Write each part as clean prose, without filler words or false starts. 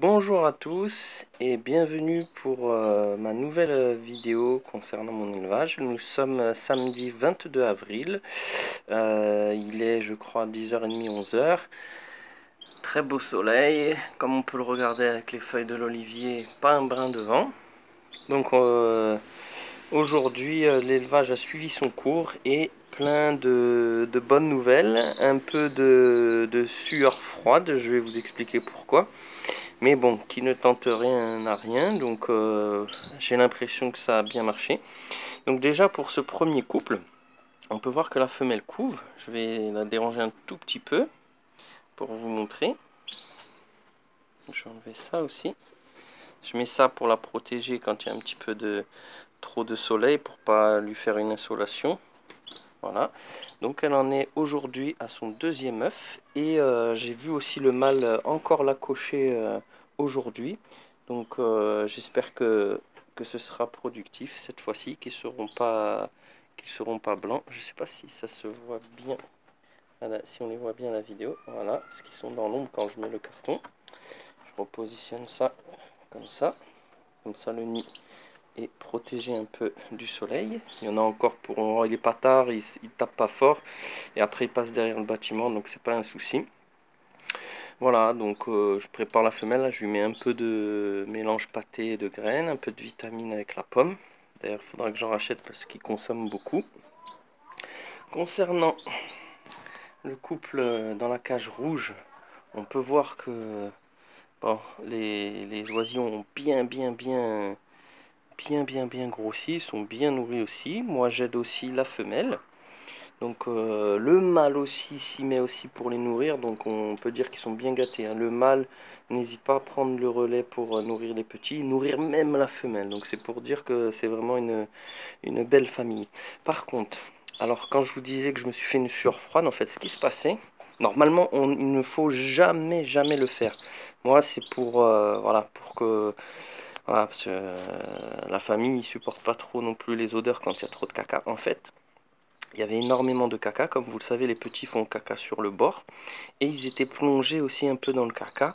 Bonjour à tous et bienvenue pour ma nouvelle vidéo concernant mon élevage. Nous sommes samedi 22 avril, il est je crois 10h30, 11h. Très beau soleil, comme on peut le regarder avec les feuilles de l'olivier, pas un brin de vent. Donc aujourd'hui l'élevage a suivi son cours et plein de bonnes nouvelles, un peu de sueur froide, je vais vous expliquer pourquoi. Mais bon, qui ne tente rien n'a rien, donc j'ai l'impression que ça a bien marché. Donc déjà pour ce premier couple, on peut voir que la femelle couve. Je vais la déranger un tout petit peu pour vous montrer. Je vais enlever ça aussi. Je mets ça pour la protéger quand il y a un petit peu trop de soleil pour pas lui faire une insolation. Voilà. Donc elle en est aujourd'hui à son deuxième œuf. Et j'ai vu aussi le mâle encore la cocher aujourd'hui. Donc j'espère que ce sera productif cette fois-ci, qu'ils seront pas blancs. Je sais pas si ça se voit bien. Voilà, si on les voit bien à la vidéo. Voilà, parce qu'ils sont dans l'ombre quand je mets le carton. Je repositionne ça comme ça. Comme ça le nid est protégé un peu du soleil. Il y en a encore pour... Il est pas tard, il tape pas fort. Et après il passe derrière le bâtiment, donc c'est pas un souci. Voilà, donc je prépare la femelle, là, je lui mets un peu de mélange pâté de graines, un peu de vitamine avec la pomme. D'ailleurs, il faudra que j'en rachète parce qu'il consomme beaucoup. Concernant le couple dans la cage rouge, on peut voir que bon, les oisillons ont bien grossi, sont bien nourris aussi. Moi, j'aide aussi la femelle. Donc le mâle aussi s'y met aussi pour les nourrir, donc on peut dire qu'ils sont bien gâtés, hein. Le mâle n'hésite pas à prendre le relais pour nourrir les petits, nourrir même la femelle. Donc c'est pour dire que c'est vraiment une belle famille. Par contre, alors quand je vous disais que je me suis fait une sueur froide, en fait ce qui se passait, normalement il ne faut jamais le faire. Moi c'est pour, voilà, pour que... Voilà, parce que la famille ne supporte pas trop non plus les odeurs quand il y a trop de caca. En fait, il y avait énormément de caca, comme vous le savez, les petits font caca sur le bord. Et ils étaient plongés aussi un peu dans le caca.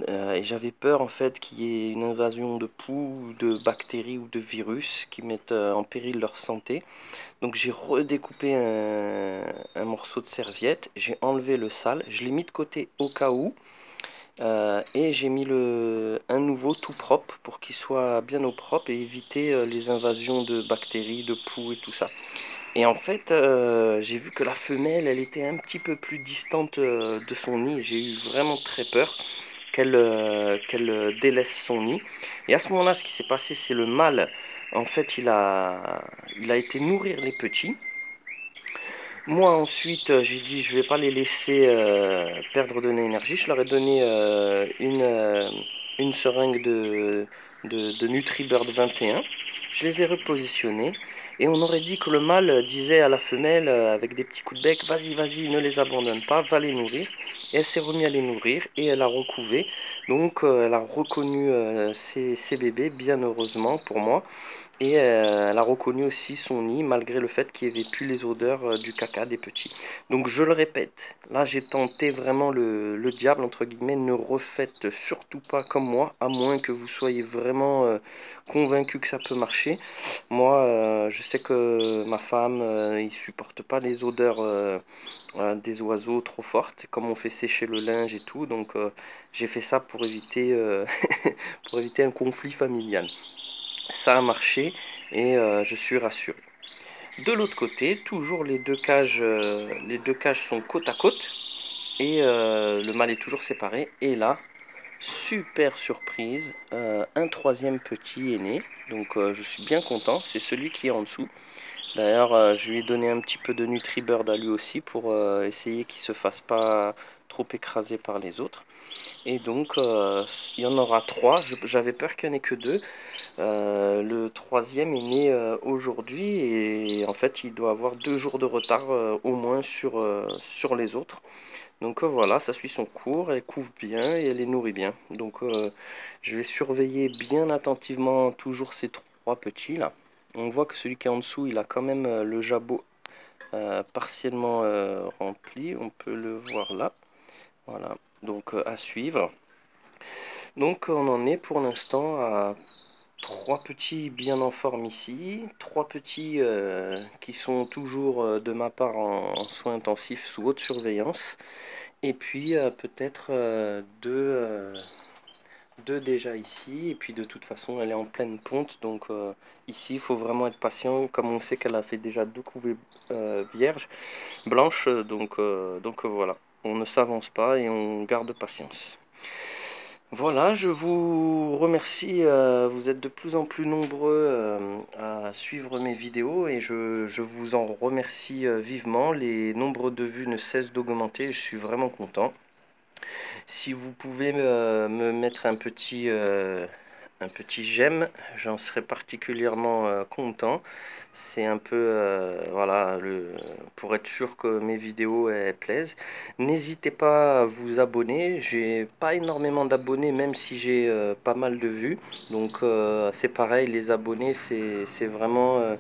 Et j'avais peur en fait qu'il y ait une invasion de poux, de bactéries ou de virus qui mettent en péril leur santé. Donc j'ai redécoupé un morceau de serviette, j'ai enlevé le sale, je l'ai mis de côté au cas où. Et j'ai mis un nouveau tout propre pour qu'il soit bien au propre et éviter les invasions de bactéries, de poux et tout ça. Et en fait, j'ai vu que la femelle, elle était un petit peu plus distante de son nid. J'ai eu vraiment très peur qu'elle délaisse son nid. Et à ce moment-là, ce qui s'est passé, c'est le mâle. En fait, il a été nourrir les petits. Moi, ensuite, j'ai dit, je vais pas les laisser perdre de l'énergie. Je leur ai donné une seringue de NutriBird 21. Je les ai repositionnés. Et on aurait dit que le mâle disait à la femelle avec des petits coups de bec, vas-y, ne les abandonne pas, va les nourrir. Et elle s'est remise à les nourrir et elle a recouvé. Donc elle a reconnu ses bébés, bien heureusement pour moi. Et elle a reconnu aussi son nid malgré le fait qu'il n'y avait plus les odeurs du caca des petits. Donc je le répète, là j'ai tenté vraiment le diable entre guillemets, ne refaites surtout pas comme moi, à moins que vous soyez vraiment convaincu que ça peut marcher. Moi je sais que ma femme, il supporte pas les odeurs des oiseaux trop fortes, comme on fait sécher le linge et tout, donc j'ai fait ça pour éviter, pour éviter un conflit familial. Ça a marché et je suis rassuré. De l'autre côté, toujours les deux cages sont côte à côte et le mâle est toujours séparé. Et là, super surprise, un troisième petit est né. Donc je suis bien content, c'est celui qui est en dessous. D'ailleurs, je lui ai donné un petit peu de NutriBird à lui aussi pour essayer qu'il ne se fasse pas trop écraser par les autres. Et donc, il y en aura trois. J'avais peur qu'il n'y en ait que deux. Le troisième est né aujourd'hui et en fait il doit avoir 2 jours de retard au moins sur les autres. Donc voilà, ça suit son cours, elle couve bien et elle les nourrit bien. Donc je vais surveiller bien attentivement toujours ces trois petits là. On voit que celui qui est en dessous, il a quand même le jabot partiellement rempli. On peut le voir là. Voilà, donc à suivre. Donc on en est pour l'instant à 3 petits bien en forme ici, 3 petits qui sont toujours de ma part en soins intensifs sous haute surveillance, et puis peut-être deux déjà ici, et puis de toute façon elle est en pleine ponte, donc ici il faut vraiment être patient, comme on sait qu'elle a fait déjà 2 couvées vierges, blanches, donc voilà, on ne s'avance pas et on garde patience. Voilà, je vous remercie, vous êtes de plus en plus nombreux à suivre mes vidéos et je vous en remercie vivement. Les nombres de vues ne cessent d'augmenter, je suis vraiment content. Si vous pouvez me mettre un petit j'aime, j'en serais particulièrement content. C'est un peu, voilà, pour être sûr que mes vidéos plaisent. N'hésitez pas à vous abonner. J'ai pas énormément d'abonnés, même si j'ai pas mal de vues. Donc c'est pareil, les abonnés, c'est vraiment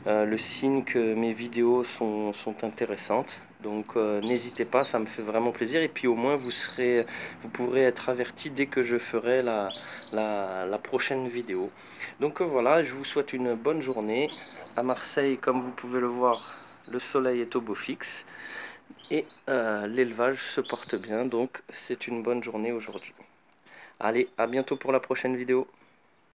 le signe que mes vidéos sont intéressantes. Donc n'hésitez pas, ça me fait vraiment plaisir. Et puis au moins vous pourrez être averti dès que je ferai la prochaine vidéo. Donc voilà, je vous souhaite une bonne journée. À Marseille, comme vous pouvez le voir, le soleil est au beau fixe. Et l'élevage se porte bien, donc c'est une bonne journée aujourd'hui. Allez, à bientôt pour la prochaine vidéo.